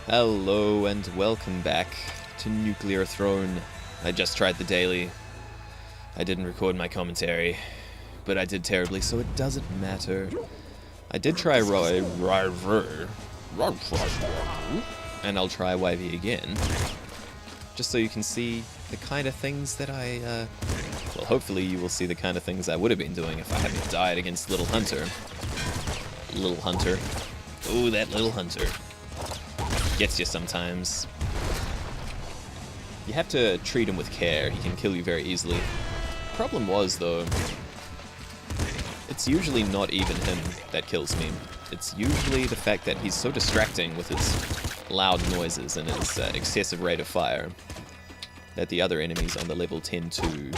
Hello and welcome back to Nuclear Throne. I just tried the daily. I didn't record my commentary, but I did terribly, so it doesn't matter. I did try Roy, and I'll try YV again, just so you can see the kind of things that well, hopefully you will see the kind of things I would have been doing if I hadn't died against Little Hunter. Little Hunter. Ooh, that Little Hunter. Gets you sometimes. You have to treat him with care. He can kill you very easily. Problem was, though, it's usually not even him that kills me. It's usually the fact that he's so distracting with his loud noises and his excessive rate of fire that the other enemies on the level tend to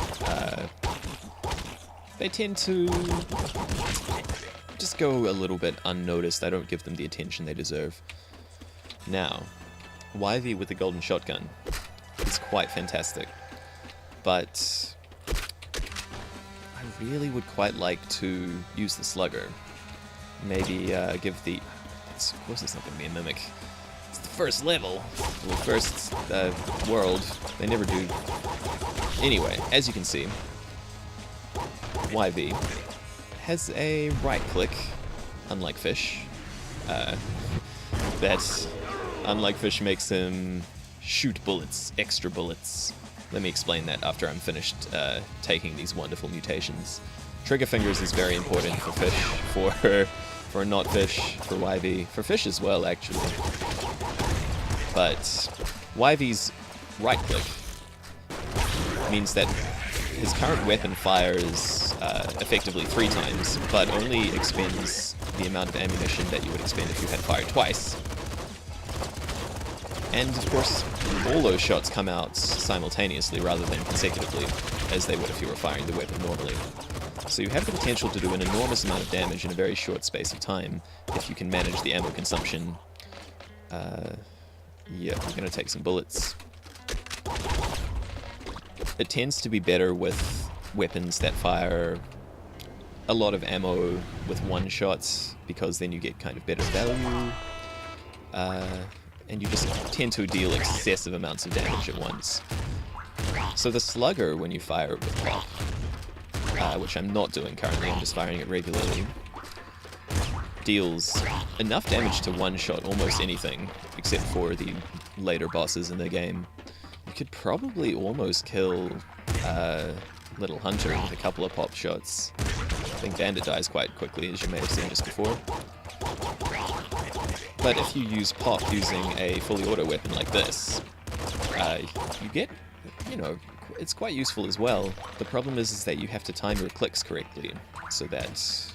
just go a little bit unnoticed. I don't give them the attention they deserve. Now, YV with the golden shotgun is quite fantastic, but I really would quite like to use the slugger. Maybe give the... Of course it's not going to be a mimic. It's the first level, the first world. They never do. Anyway, as you can see, YV has a right click, unlike Fish. That, unlike Fish, makes him shoot bullets, extra bullets. Let me explain that after I'm finished taking these wonderful mutations. Trigger fingers is very important for Fish, for not Fish, for YV, for Fish as well, actually. But YV's right click means that his current weapon fires effectively 3 times, but only expends the amount of ammunition that you would expend if you had fired twice. And of course, all those shots come out simultaneously rather than consecutively, as they would if you were firing the weapon normally. So you have the potential to do an enormous amount of damage in a very short space of time if you can manage the ammo consumption. Yeah, we're going to take some bullets. It tends to be better with weapons that fire a lot of ammo with one shot, because then you get kind of better value. And you just tend to deal excessive amounts of damage at once. So the slugger, when you fire it with pop, which I'm not doing currently, I'm just firing it regularly, deals enough damage to one-shot almost anything, except for the later bosses in the game. You could probably almost kill Little Hunter with a couple of pop shots. I think Bandit dies quite quickly, as you may have seen just before. But if you use pop using a fully auto weapon like this, you get, it's quite useful as well. The problem is that you have to time your clicks correctly, so that,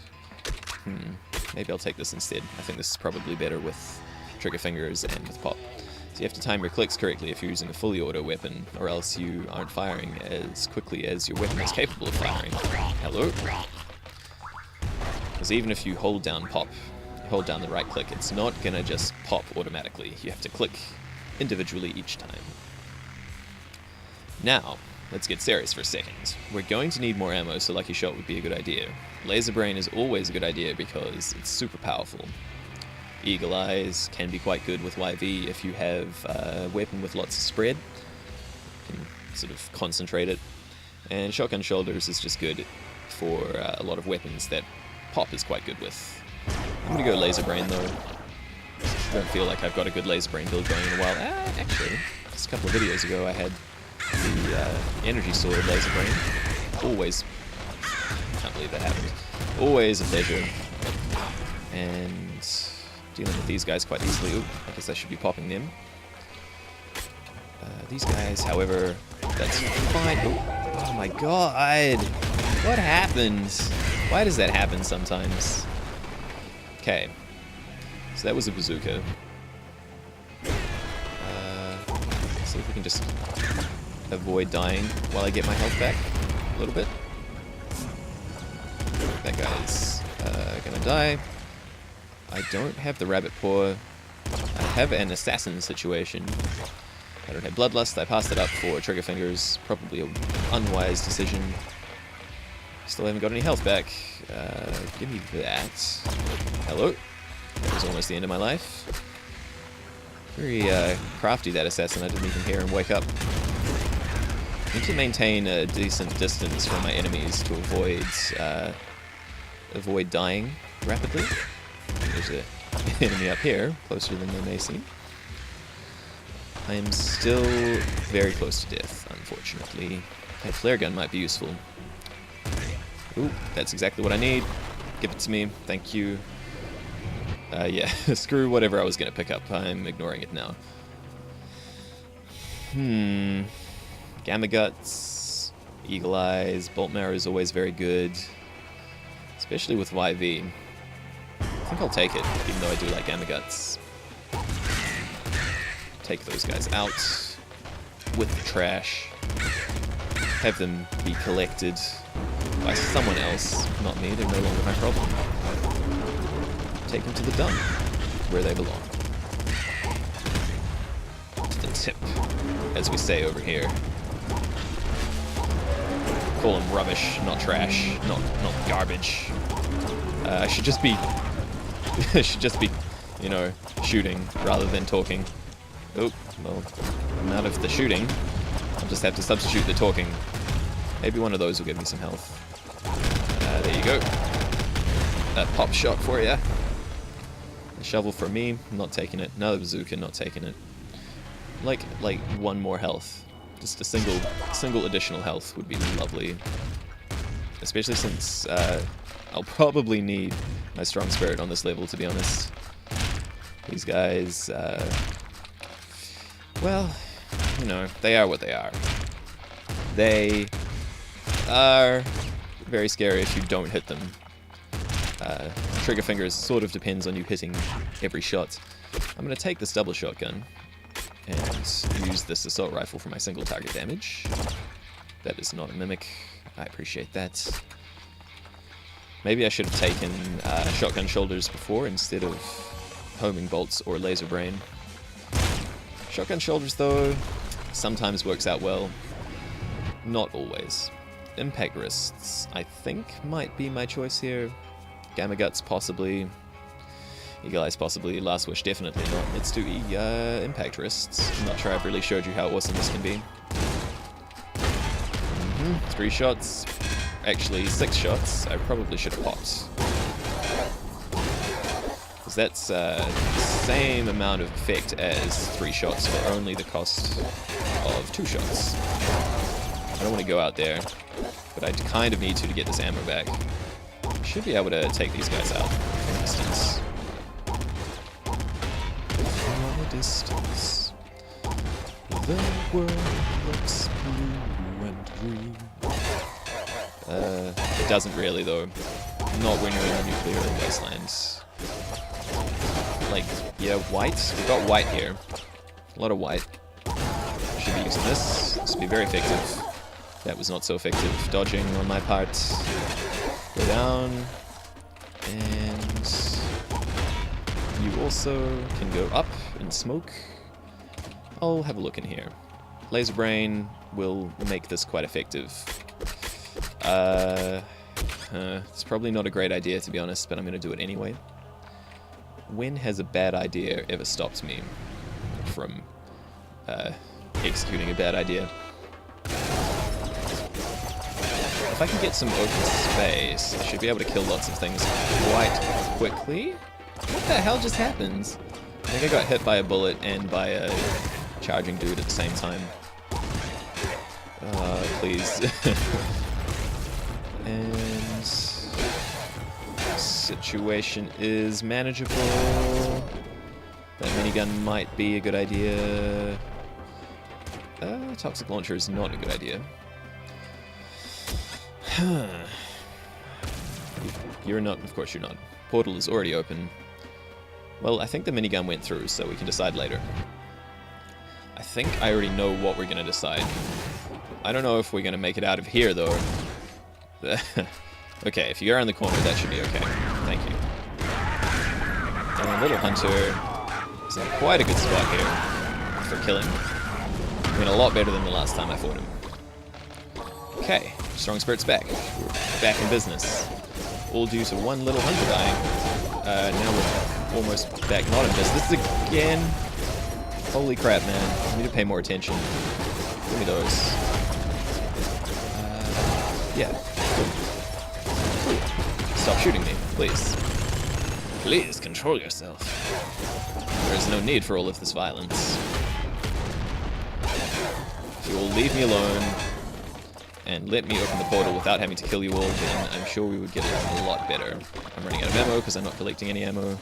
maybe I'll take this instead. I think this is probably better with trigger fingers and with pop. So you have to time your clicks correctly if you're using a fully auto weapon, or else you aren't firing as quickly as your weapon is capable of firing. Hello? Because even if you hold down pop, hold down the right click, it's not gonna just pop automatically. You have to click individually each time. Now, let's get serious for a second. We're going to need more ammo, so Lucky Shot would be a good idea. Laser Brain is always a good idea because it's super powerful. Eagle Eyes can be quite good with YV if you have a weapon with lots of spread. You can sort of concentrate it. And Shotgun Shoulders is just good for a lot of weapons that pop is quite good with. I'm going to go Laser Brain, though. I don't feel like I've got a good Laser Brain build going in a while. Actually, just a couple of videos ago I had the Energy Sword Laser Brain. Always, can't believe that happened. Always a pleasure. And dealing with these guys quite easily. Ooh, I guess I should be popping them. These guys, however, that's fine. Ooh, oh my god! What happened? Why does that happen sometimes? Okay, so that was a bazooka. See if we can just avoid dying while I get my health back a little bit. That guy's gonna die. I don't have the rabbit paw. I have an assassin situation. I don't have bloodlust. I passed it up for trigger fingers. Probably an unwise decision. Still haven't got any health back. Give me that. Hello. That was almost the end of my life. Very crafty, that assassin. I didn't even hear him wake up. I need to maintain a decent distance from my enemies to avoid dying rapidly. There's an enemy up here, closer than they may seem. I am still very close to death, unfortunately. That flare gun might be useful. Ooh, that's exactly what I need. Give it to me. Thank you. Yeah, screw whatever I was going to pick up. I'm ignoring it now. Gamma Guts, Eagle Eyes, Bolt Marrow is always very good. Especially with YV. I think I'll take it, even though I do like Gamma Guts. Take those guys out with the trash. Have them be collected by someone else, not me. They're no longer my problem. Take them to the dump, where they belong. To the tip, as we say over here. Call them rubbish, not trash, not garbage. I should just be, you know, shooting rather than talking. Oh, well, I'm out of the shooting. I'll just have to substitute the talking. Maybe one of those will give me some health. There you go. That pop shot for you. A shovel for me, not taking it. Another bazooka, not taking it. Like one more health. Just a single additional health would be lovely. Especially since I'll probably need my strong spirit on this level, to be honest. These guys, well, you know, they are what they are. They are very scary if you don't hit them. Trigger fingers sort of depends on you hitting every shot. I'm going to take this double shotgun and use this assault rifle for my single target damage. That is not a mimic. I appreciate that. Maybe I should have taken shotgun shoulders before instead of homing bolts or laser brain. Shotgun shoulders, though, sometimes works out well. Not always. Impact wrists, I think, might be my choice here. Gamma Guts, possibly. Eagle Eyes, possibly. Last Wish, definitely not. Let's do impact wrists. I'm not sure I've really showed you how awesome this can be. 3 shots. Actually, 6 shots. I probably should have popped. Because that's the same amount of effect as 3 shots for only the cost of 2 shots. I don't want to go out there, but I kind of need to get this ammo back. Should be able to take these guys out from a distance. From a distance, the world looks blue and green. It doesn't really, though. Not when you're in the nuclear wastelands. Like, yeah, white. We've got white here. A lot of white. Should be using this. This will be very effective. That was not so effective. Dodging on my part. Go down. And you also can go up and smoke. I'll have a look in here. Laser Brain will make this quite effective. It's probably not a great idea, to be honest, but I'm going to do it anyway. When has a bad idea ever stopped me from executing a bad idea? If I can get some open space, I should be able to kill lots of things quite quickly. What the hell just happened? I think I got hit by a bullet and by a charging dude at the same time. Please. And situation is manageable. That minigun might be a good idea. Toxic launcher is not a good idea. You're not, of course you're not. Portal is already open. Well, I think the minigun went through, so we can decide later. I think I already know what we're going to decide. I don't know if we're going to make it out of here, though. Okay, if you're in the corner, that should be okay. Thank you. And Little Hunter is in quite a good spot here for killing. I mean, a lot better than the last time I fought him. Okay, Strong Spirit's back. We're back in business. All due to one Little Hunter dying. Now we're almost back not in business again. Holy crap, man. I need to pay more attention. Give me those. Yeah. Stop shooting me, please. Please control yourself. There is no need for all of this violence. If you will leave me alone and let me open the portal without having to kill you all, then I'm sure we would get it a lot better. I'm running out of ammo because I'm not collecting any ammo.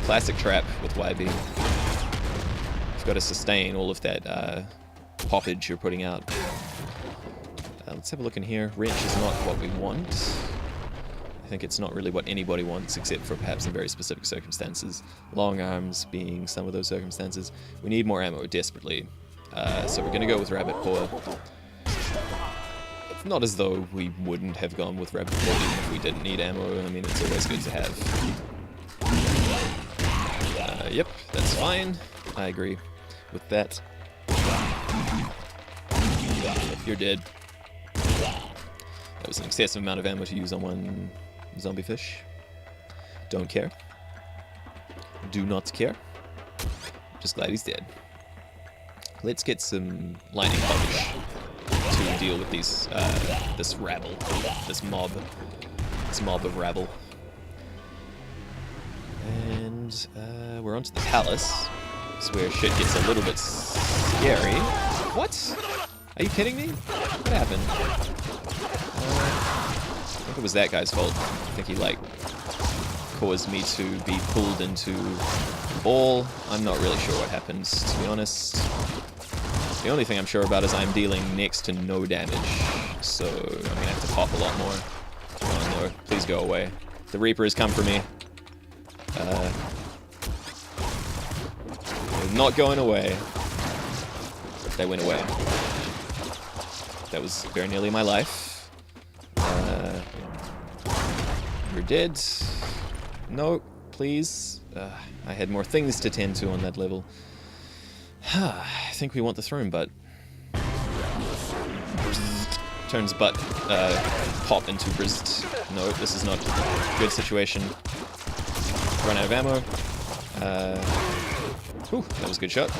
Classic trap with YB. You've got to sustain all of that poppage you're putting out. Let's have a look in here. Wrench is not what we want. I think it's not really what anybody wants, except for perhaps in very specific circumstances. Long arms being some of those circumstances. We need more ammo desperately. So we're going to go with Rabbit Paw. It's not as though we wouldn't have gone with Rabbit Paw even if we didn't need ammo. I mean, it's always good to have. Yep, that's fine. I agree with that. You're dead. That was an excessive amount of ammo to use on one zombie fish. Don't care. Do not care. Just glad he's dead. Let's get some lightning poppage to deal with these this rabble, this mob of rabble. And we're onto the palace. It's where shit gets a little bit scary. What? Are you kidding me? What happened? I think it was that guy's fault. I think he, like, caused me to be pulled into the ball. I'm not really sure what happened, to be honest. The only thing I'm sure about is I'm dealing next to no damage. So I'm gonna have to pop a lot more. Oh no, please go away. The Reaper has come for me. They're not going away. They went away. That was very nearly my life. You're dead. No, please. I had more things to tend to on that level. I think we want the throne butt. Turns butt pop into wrist. No, this is not a good situation. Run out of ammo. Whew, that was a good shot.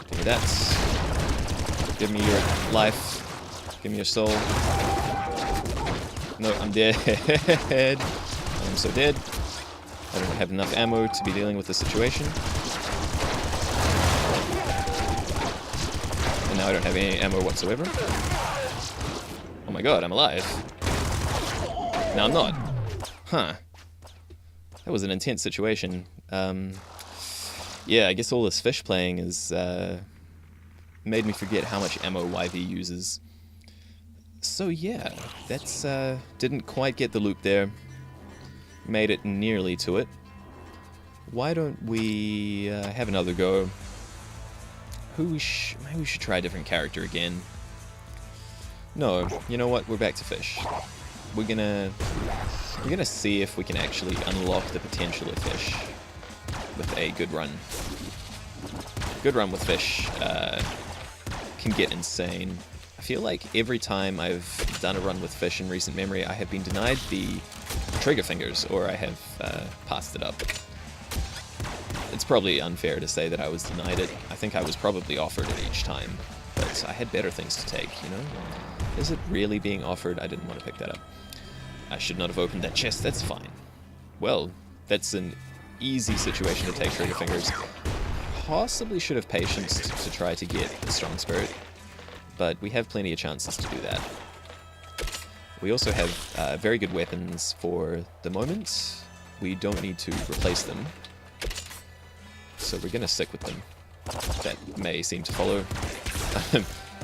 Give me that. Give me your life. Give me your soul. No, I'm dead. I'm so dead. I don't have enough ammo to be dealing with the situation. And now I don't have any ammo whatsoever. Oh my god, I'm alive. No, I'm not. Huh. That was an intense situation. Yeah, I guess all this fish playing has made me forget how much ammo YV uses. So yeah, that's didn't quite get the loop there. Made it nearly to it. Why don't we have another go? Maybe we should try a different character again. No, you know what? We're back to fish. We're gonna see if we can actually unlock the potential of fish with a good run. Good run with fish can get insane. I feel like every time I've done a run with fish in recent memory, I have been denied the trigger fingers, or I have passed it up. It's probably unfair to say that I was denied it. I think I was probably offered it each time, but I had better things to take, you know? Is it really being offered? I didn't want to pick that up. I should not have opened that chest, that's fine. Well, that's an easy situation to take trigger fingers. Possibly should have patience to try to get the strong spirit, but we have plenty of chances to do that. We also have very good weapons for the moment. We don't need to replace them, so we're gonna stick with them. That may seem to follow.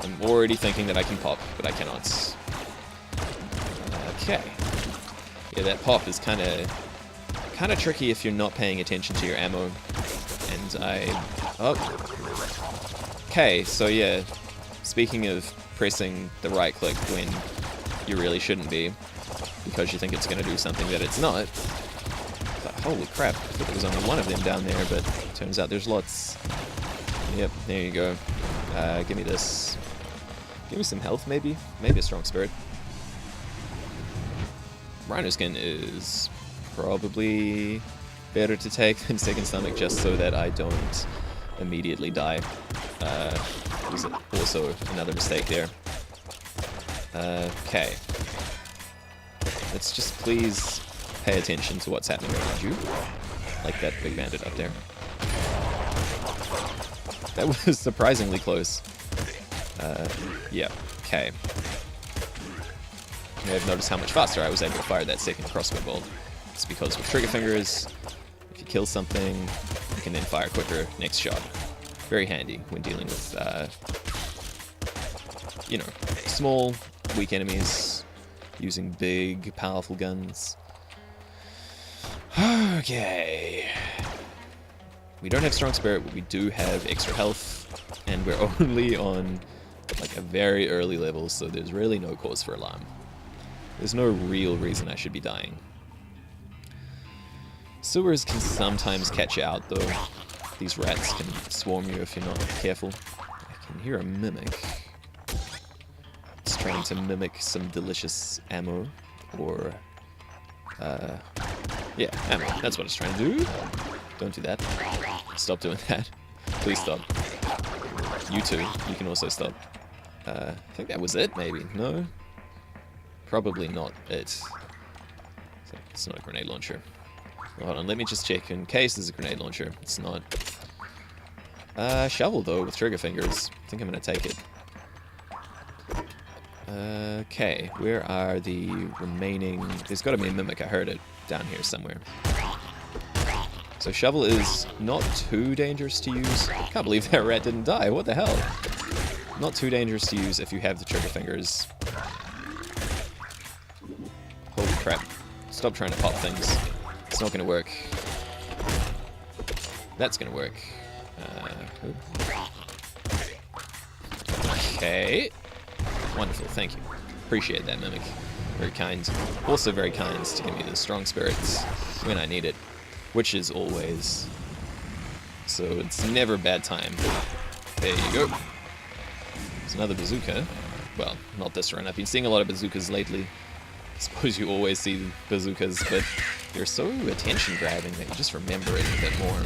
I'm already thinking that I can pop, but I cannot. Okay. Yeah, that pop is kind of tricky if you're not paying attention to your ammo. And okay, so yeah. Speaking of pressing the right click when you really shouldn't be, because you think it's going to do something that it's not. But holy crap, I thought there was only one of them down there, but turns out there's lots. Yep, there you go. Give me this. Give me some health, maybe? Maybe a strong spirit. Rhino skin is probably better to take than Second Stomach, just so that I don't immediately die. Was also another mistake there. Okay. Let's just please pay attention to what's happening around you. Like that big bandit up there. That was surprisingly close. Yeah, okay. You may have noticed how much faster I was able to fire that second crossbow bolt. It's because with trigger fingers, if you kill something, you can then fire quicker next shot. Very handy when dealing with, you know, small, weak enemies using big, powerful guns. Okay. We don't have strong spirit, but we do have extra health, and we're only on like a very early level, so there's really no cause for alarm. There's no real reason I should be dying. Sewers can sometimes catch you out, though. These rats can swarm you if you're not careful. I can hear a mimic. It's trying to mimic some delicious ammo, or yeah, ammo. That's what it's trying to do. Don't do that. Stop doing that. Please stop. You too. You can also stop. I think that was it, maybe. No? Probably not it. It's not a grenade launcher. Well, hold on, let me just check in case there's a grenade launcher. It's not. Shovel, though, with trigger fingers. I think I'm going to take it. Okay, where are the remaining... There's got to be a mimic. I heard it down here somewhere. So shovel is not too dangerous to use. Can't believe that rat didn't die. What the hell? Not too dangerous to use if you have the trigger fingers. Holy crap. Stop trying to pop things. It's not going to work. That's going to work. Okay. Wonderful, thank you. Appreciate that, Mimic. Very kind. Also very kind to give me the strong spirits when I need it. Which is always. So it's never a bad time. There you go. There's another bazooka. Well, not this run. I've been seeing a lot of bazookas lately. I suppose you always see bazookas, but they're so attention-grabbing that you just remember it a bit more.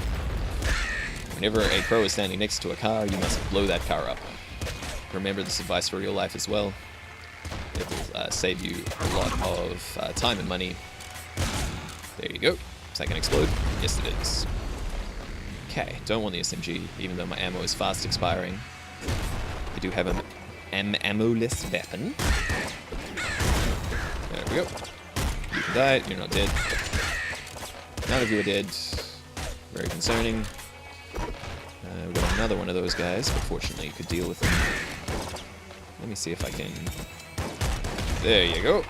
Whenever a crow is standing next to a car, you must blow that car up. Remember this advice for real life as well. It will save you a lot of time and money. There you go. Is that going to explode? Yes, it is. Okay, don't want the SMG, even though my ammo is fast expiring. I do have an ammo-less weapon. There we go. You can die, you're not dead. None of you are dead. Very concerning. We've got another one of those guys, but fortunately you could deal with them. Let me see if I can... There you go.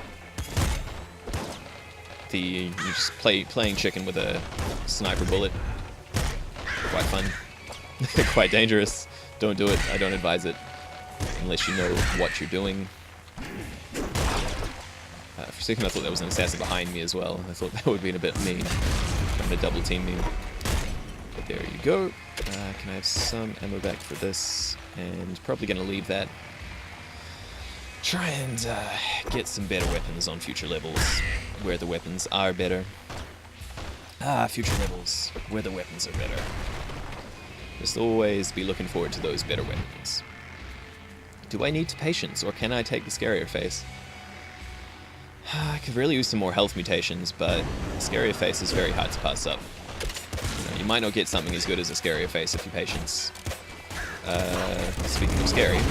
You just playing chicken with a sniper bullet. Quite fun. Quite dangerous. Don't do it. I don't advise it. Unless you know what you're doing. For a second I thought there was an assassin behind me as well. I thought that would be a bit mean. Trying to double team me. But there you go. Can I have some ammo back for this? And probably going to leave that. Try and get some better weapons on future levels, where the weapons are better. Future levels, where the weapons are better. Just always be looking forward to those better weapons. Do I need patience, or can I take the scarier face? I could really use some more health mutations, but the scarier face is very hard to pass up. You might not get something as good as a scarier face if you patience. Speaking of scary...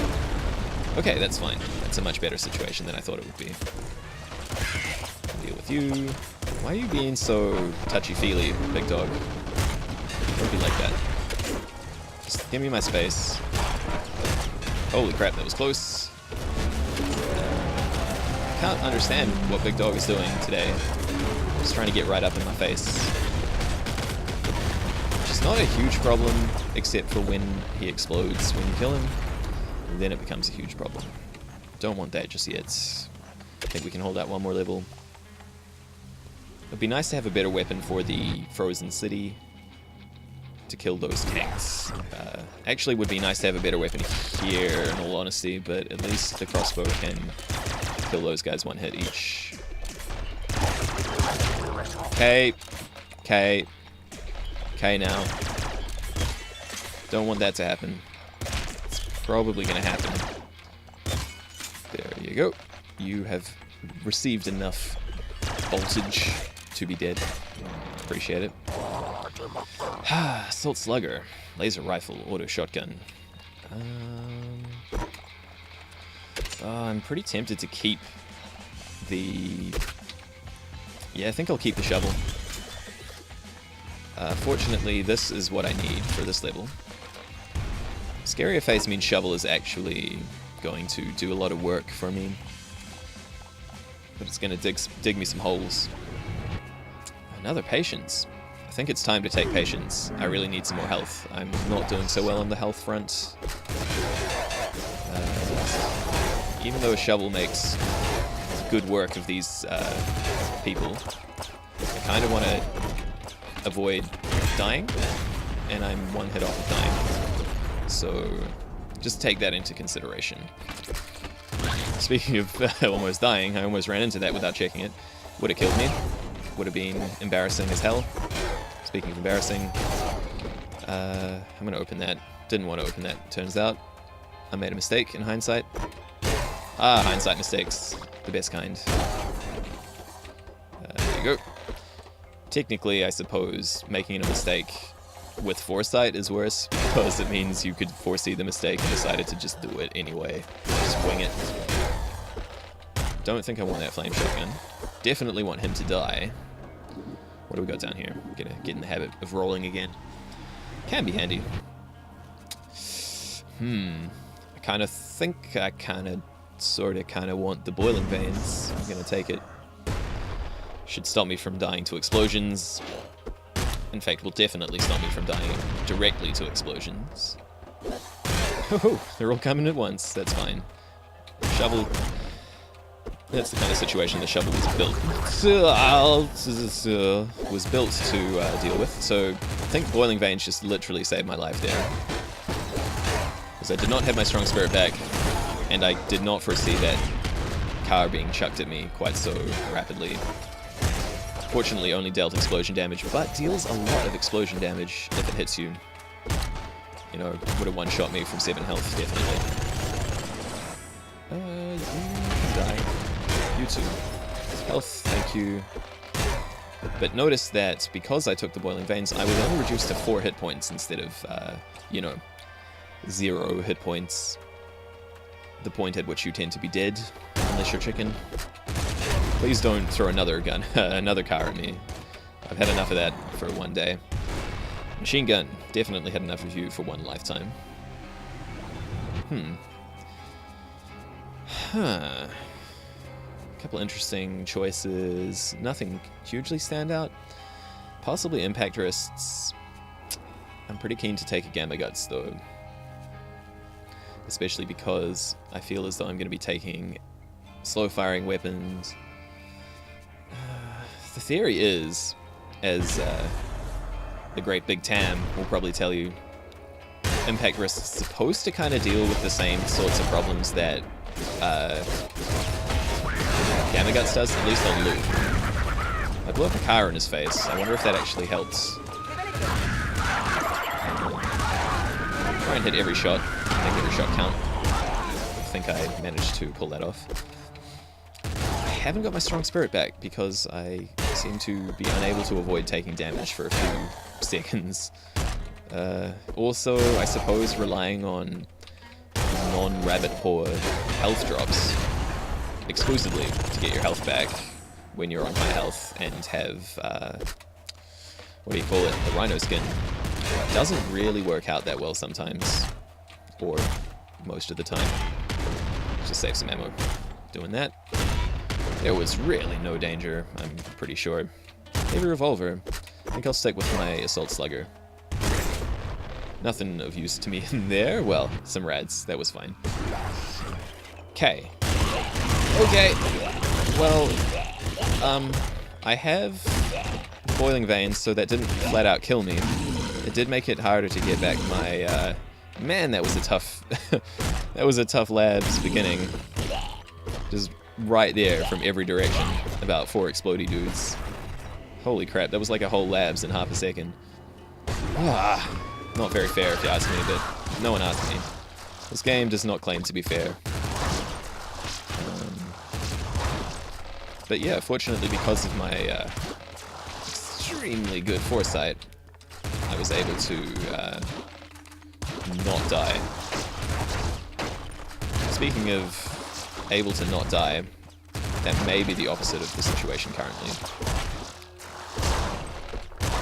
Okay, that's fine. That's a much better situation than I thought it would be. Deal with you. Why are you being so touchy-feely, big dog? Don't be like that. Just give me my space. Holy crap, that was close. I can't understand what Big Dog is doing today. Just trying to get right up in my face. Which is not a huge problem, except for when he explodes when you kill him. And then it becomes a huge problem. Don't want that just yet. I think we can hold out one more level. It'd be nice to have a better weapon for the Frozen City to kill those tanks. Actually, would be nice to have a better weapon here, in all honesty, but at least the crossbow can kill those guys one hit each. Okay. Okay, now. Don't want that to happen. It's probably going to happen. There you go. You have received enough voltage to be dead. Appreciate it. Assault Slugger. Laser Rifle. Auto Shotgun. I'm pretty tempted to keep the... Yeah, I think I'll keep the shovel. Fortunately, this is what I need for this level. Scarier Face means shovel is actually going to do a lot of work for me. But it's going to dig me some holes. Another Patience. I think it's time to take Patience. I really need some more health. I'm not doing so well on the health front. Even though a shovel makes good work of these people, I kind of want to avoid dying, and I'm one hit off of dying. So just take that into consideration. Speaking of almost dying, I almost ran into that without checking it. Would have killed me. Would have been embarrassing as hell. Speaking of embarrassing, I'm going to open that. Didn't want to open that, turns out. I made a mistake in hindsight. Hindsight mistakes. The best kind. There you go. Technically, I suppose, making a mistake with foresight is worse, because it means you could foresee the mistake and decided to just do it anyway. Just wing it. Don't think I want that flame shotgun. Definitely want him to die. What do we got down here? We're gonna get in the habit of rolling again. Can be handy. I kind of think I kind of want the Boiling Veins. I'm gonna take it. Should stop me from dying to explosions. In fact, will definitely stop me from dying directly to explosions. Oh, they're all coming at once. That's fine. Shovel. That's the kind of situation the shovel was built to deal with. So I think Boiling Veins just literally saved my life there. Because I did not have my strong spirit back, and I did not foresee that car being chucked at me quite so rapidly. Fortunately, only dealt explosion damage, but deals a lot of explosion damage if it hits you. You know, would have one-shot me from 7 health, definitely. You can die. You too. Health, thank you. But notice that because I took the Boiling Veins, I was only reduced to 4 hit points instead of, 0 hit points. The point at which you tend to be dead, unless you're chicken. Please don't throw another gun, another car at me. I've had enough of that for one day. Machine gun. Definitely had enough of you for one lifetime. A couple interesting choices. Nothing hugely stand out. Possibly Impact Wrists. I'm pretty keen to take a Gamma Guts though. Especially because I feel as though I'm going to be taking slow firing weapons. The theory is, as the great Big Tam will probably tell you, Impact Wrist is supposed to kind of deal with the same sorts of problems that Gamma Guts does, at least on loot. I blew up a car in his face. I wonder if that actually helps. Try and hit every shot, make every shot count. I think I managed to pull that off. I haven't got my strong spirit back because I seem to be unable to avoid taking damage for a few seconds. Also, I suppose relying on non-rabbit paw health drops exclusively to get your health back when you're on high health and have, what do you call it, the rhino skin, doesn't really work out that well sometimes, or most of the time. Just save some ammo doing that. There was really no danger, I'm pretty sure. Maybe revolver. I think I'll stick with my assault slugger. Nothing of use to me in there. Well, some rads. That was fine. Okay. Okay. Well, I have Boiling Veins, so that didn't flat out kill me. It did make it harder to get back my, man, that was a tough, that was a tough labs beginning. Just right there from every direction. About 4 explodey dudes. Holy crap, that was like a whole labs in half a second. Not very fair if you ask me, but no one asked me. This game does not claim to be fair. But yeah, fortunately, because of my extremely good foresight, I was able to not die. Speaking of able to not die, that may be the opposite of the situation currently.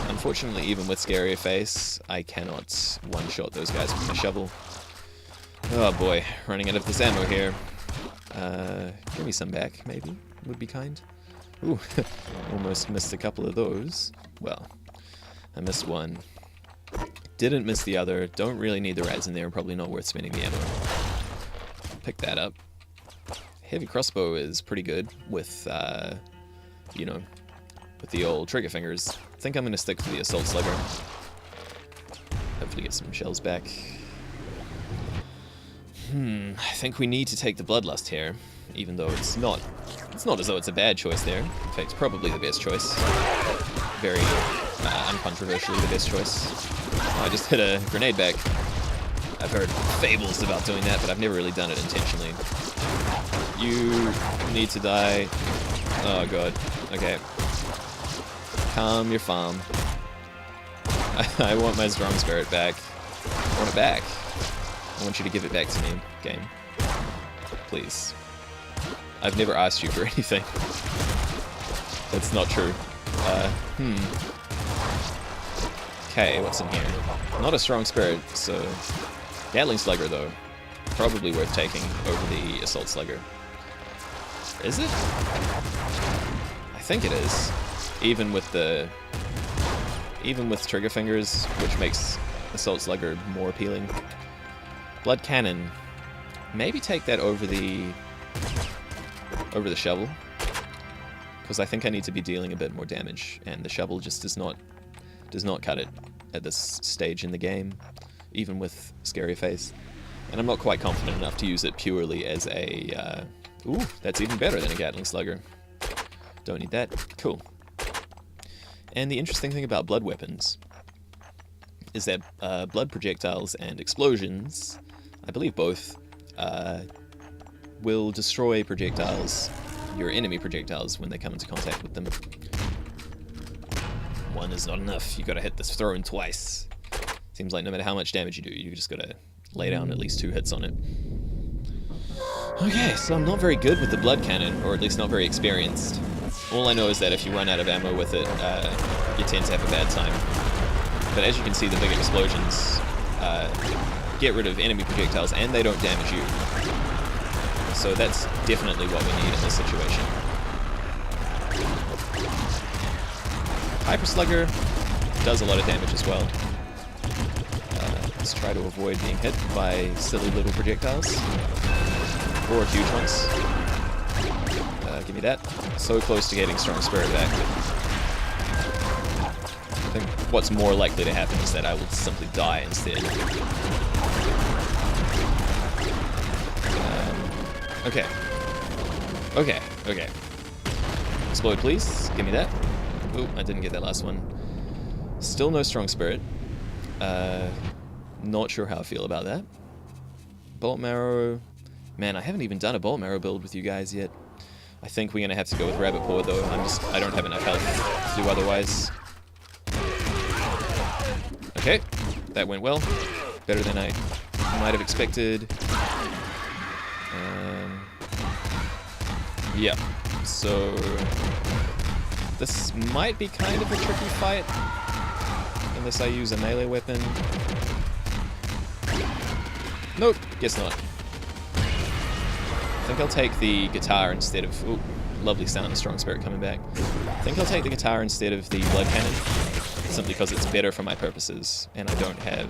Unfortunately, even with Scarier Face, I cannot one-shot those guys with my shovel. Oh boy, running out of this ammo here. Give me some back, maybe, would be kind. Ooh, almost missed a couple of those. Well, I missed one. Didn't miss the other. Don't really need the rats in there, probably not worth spending the ammo. Pick that up. Heavy crossbow is pretty good with, you know, with the old trigger fingers. I think I'm going to stick to the assault slugger. Hopefully get some shells back. I think we need to take the Bloodlust here, even though it's not as though it's a bad choice there. In fact, it's probably the best choice. Very uncontroversially the best choice. Oh, I just hit a grenade back. I've heard fables about doing that, but I've never really done it intentionally. You need to die. Oh god. Okay. Calm your farm. I want my strong spirit back. I want it back. I want you to give it back to me, game. Please. I've never asked you for anything. That's not true. Okay, what's in here? Not a strong spirit, so... Gatling Slugger, though. Probably worth taking over the Assault Slugger. Is it? I think it is. Even with Trigger Fingers, which makes Assault Slugger more appealing. Blood Cannon. Maybe take that over the shovel, because I think I need to be dealing a bit more damage, and the shovel just does not cut it at this stage in the game, even with Scarier Face. And I'm not quite confident enough to use it purely as a... ooh, that's even better than a Gatling Slugger. Don't need that. Cool. And the interesting thing about blood weapons is that blood projectiles and explosions, I believe both, will destroy projectiles, your enemy projectiles, when they come into contact with them. One is not enough. You gotta hit this throne twice. Seems like no matter how much damage you do, you just gotta lay down at least 2 hits on it. Okay, so I'm not very good with the blood cannon, or at least not very experienced. All I know is that if you run out of ammo with it, you tend to have a bad time. But as you can see, the big explosions get rid of enemy projectiles, and they don't damage you. So that's definitely what we need in this situation. Hyper Slugger does a lot of damage as well. Let's try to avoid being hit by silly little projectiles. Or huge ones. Give me that. So close to getting Strong Spirit back. I think what's more likely to happen is that I will simply die instead. Okay. Okay. Explode, please. Give me that. Ooh, I didn't get that last one. Still no Strong Spirit. Not sure how I feel about that. Bolt Marrow. Man, I haven't even done a Bolt Marrow build with you guys yet. I think we're going to have to go with Rabbit Paw, though. I don't have enough health to do otherwise. Okay, that went well. Better than I might have expected. Yeah, so this might be kind of a tricky fight, unless I use a melee weapon. Nope, guess not. I think I'll take the guitar instead of... Ooh, lovely sound of Strong Spirit coming back. I think I'll take the guitar instead of the blood cannon, simply because it's better for my purposes, and I don't have...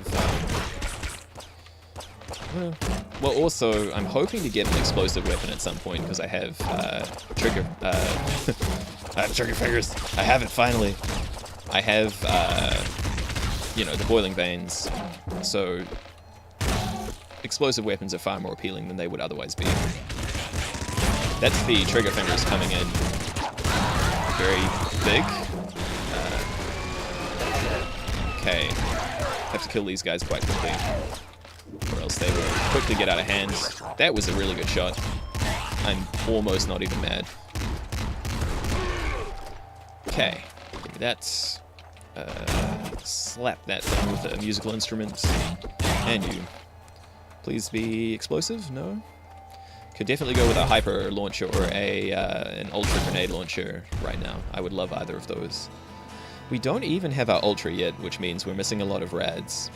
well, also, I'm hoping to get an explosive weapon at some point, because I have trigger... I have Trigger Fingers. I have it, finally. I have, you know, the Boiling Veins, so... explosive weapons are far more appealing than they would otherwise be. That's the Trigger Fingers coming in very big. Okay. Have to kill these guys quite quickly, or else they will quickly get out of hand. That was a really good shot. I'm almost not even mad. Okay, give me that. Slap that thing with a musical instrument. And you. Please be explosive? No? Could definitely go with a hyper launcher or an ultra grenade launcher right now. I would love either of those. We don't even have our ultra yet, which means we're missing a lot of rads.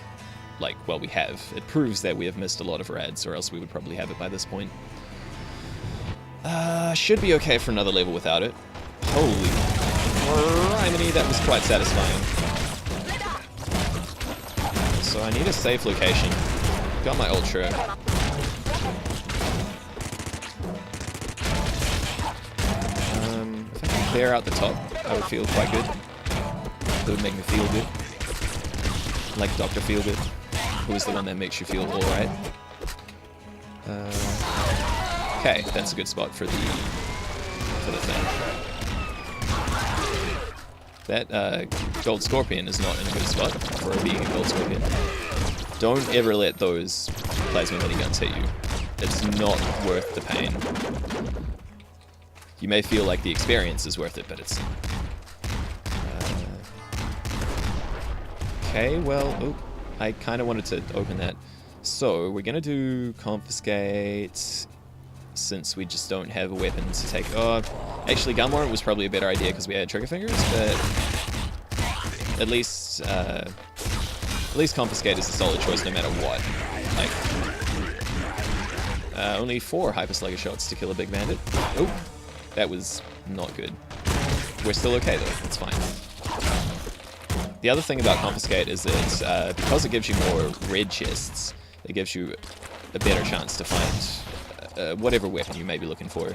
Like, well, we have. It proves that we have missed a lot of rads, or else we would probably have it by this point. Should be okay for another level without it. Holy criminy, that was quite satisfying. So I need a safe location. Got my ultra. If I can clear out the top, I would feel quite good. That would make me feel good. Like Dr. Feelgood, who is the one that makes you feel alright. Okay, that's a good spot for the thing. That Gold Scorpion is not in a good spot for being a Gold Scorpion. Don't ever let those plasma miniguns hit you. It's not worth the pain. You may feel like the experience is worth it, but it's not. Okay, well, oh, I kind of wanted to open that. So, we're going to do Confiscate, since we just don't have a weapon to take. Oh, actually, Gun Warrant was probably a better idea because we had trigger fingers, but at least Confiscate is a solid choice no matter what. Like, only 4 Hyper Slugger shots to kill a big bandit. Oh, that was not good. We're still okay though, it's fine. The other thing about Confiscate is that because it gives you more red chests, it gives you a better chance to find whatever weapon you may be looking for,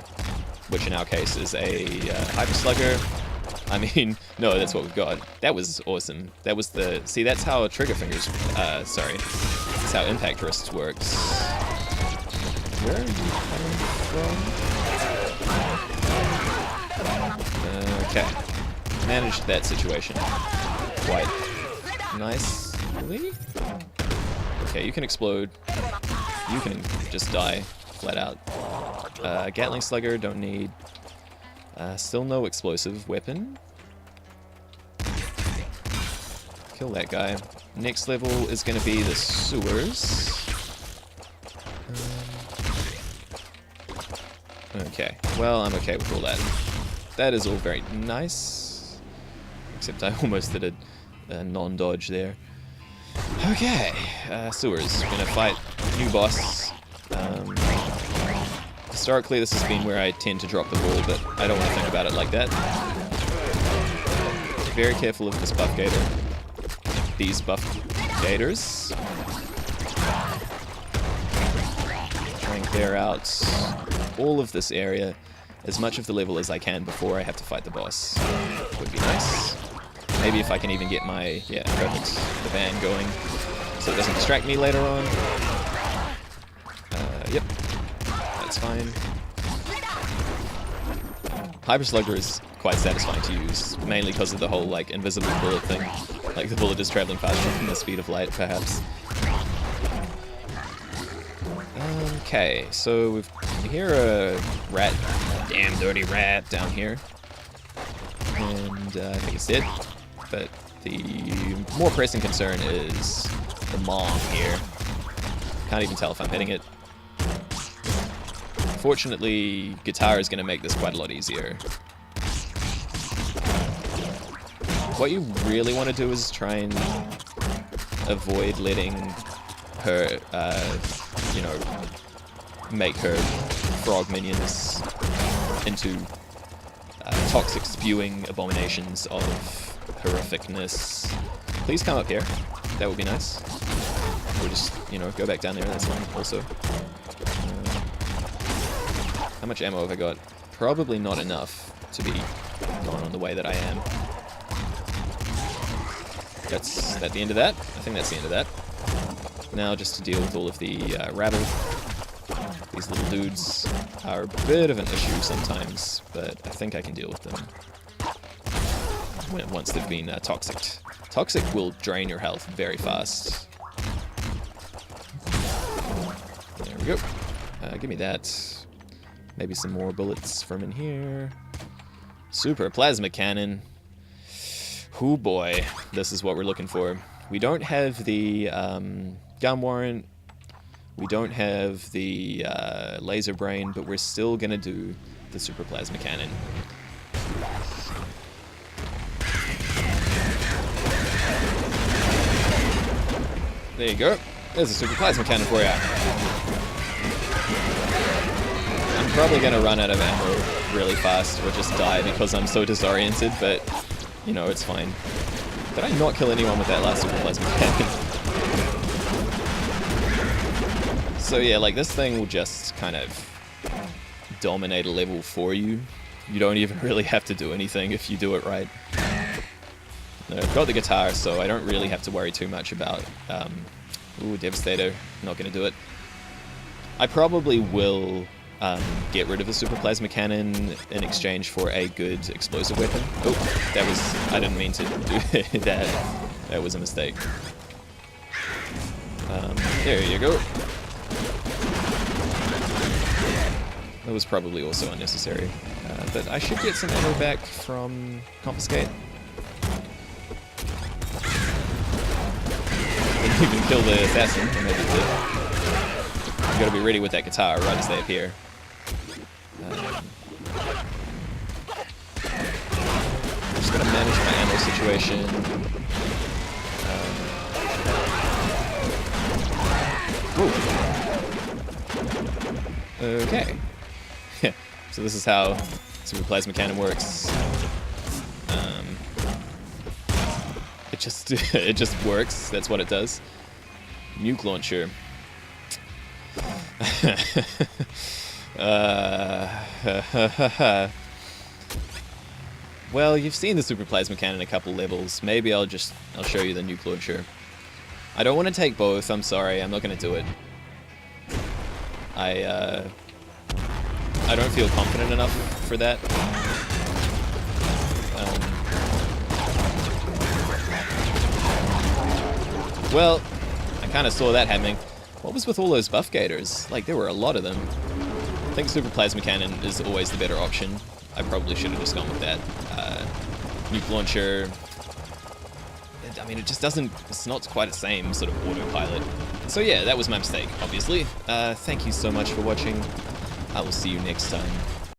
which in our case is a Hyper Slugger. I mean, no, that's what we've got. That was awesome. That was the... See, that's how trigger fingers... sorry. That's how impact wrists works. Where are you coming from? Okay. Managed that situation quite nicely. Okay, you can explode. You can just die flat out. Gatling Slugger, don't need. Still no explosive weapon. Kill that guy. Next level is going to be the sewers. Okay, well, I'm okay with all that. That is all very nice. Except I almost did a non-dodge there. Okay, sewers. Gonna fight new boss. Historically, this has been where I tend to drop the ball, but I don't want to think about it like that. Very careful of this buff gator. These buff gators. Try and clear out all of this area, as much of the level as I can before I have to fight the boss. Would be nice. Maybe if I can even get my, yeah, perfect, the van going, so it doesn't distract me later on. Yep, that's fine. Hyper Slugger is quite satisfying to use, mainly because of the whole, like, invisible bullet thing. Like, the bullet is traveling faster than the speed of light, perhaps. Okay, so we hear a rat, damn dirty rat down here. And I think it's dead. But the more pressing concern is the mom here. Can't even tell if I'm hitting it. Fortunately, guitar is going to make this quite a lot easier. What you really want to do is try and avoid letting her, you know, make her frog minions into toxic spewing abominations of horrificness. Please come up here. That would be nice. Or just, you know, go back down there. That's fine also. How much ammo have I got? Probably not enough to be going on the way that I am. That's at the end of that. I think that's the end of that. Now just to deal with all of the rabble. These little dudes are a bit of an issue sometimes, but I think I can deal with them once they've been toxicked. Toxic will drain your health very fast. There we go. Give me that. Maybe some more bullets from in here. Super plasma cannon. Oh boy, this is what we're looking for. We don't have the gun warrant. We don't have the laser brain, but we're still gonna do the super plasma cannon. There you go. There's a super plasma cannon for you. I'm probably gonna run out of ammo really fast or just die because I'm so disoriented, but you know, it's fine. Did I not kill anyone with that last super plasma cannon? So yeah, like this thing will just kind of dominate a level for you. You don't even really have to do anything if you do it right. I've got the guitar, so I don't really have to worry too much about... ooh, Devastator. Not going to do it. I probably will get rid of the Super Plasma Cannon in exchange for a good explosive weapon. Oh, that was... I didn't mean to do that. That was a mistake. There you go. That was probably also unnecessary. But I should get some ammo back from Confiscate. Didn't even kill the assassin. I made it did. You gotta be ready with that guitar right as they appear. I'm just gonna manage my ammo situation. Okay. So this is how Super Plasma Cannon works. It just works. That's what it does. Nuke launcher. Well, you've seen the Super Plasma Cannon a couple levels. Maybe I'll show you the nuke launcher. I don't want to take both. I'm sorry. I'm not going to do it. I don't feel confident enough for that. Well, I kind of saw that happening. What was with all those buff gators? Like, there were a lot of them. I think Super Plasma Cannon is always the better option. I probably should have just gone with that. Nuke launcher. I mean, it just doesn't... It's not quite the same sort of autopilot. So yeah, that was my mistake, obviously. Thank you so much for watching. I will see you next time.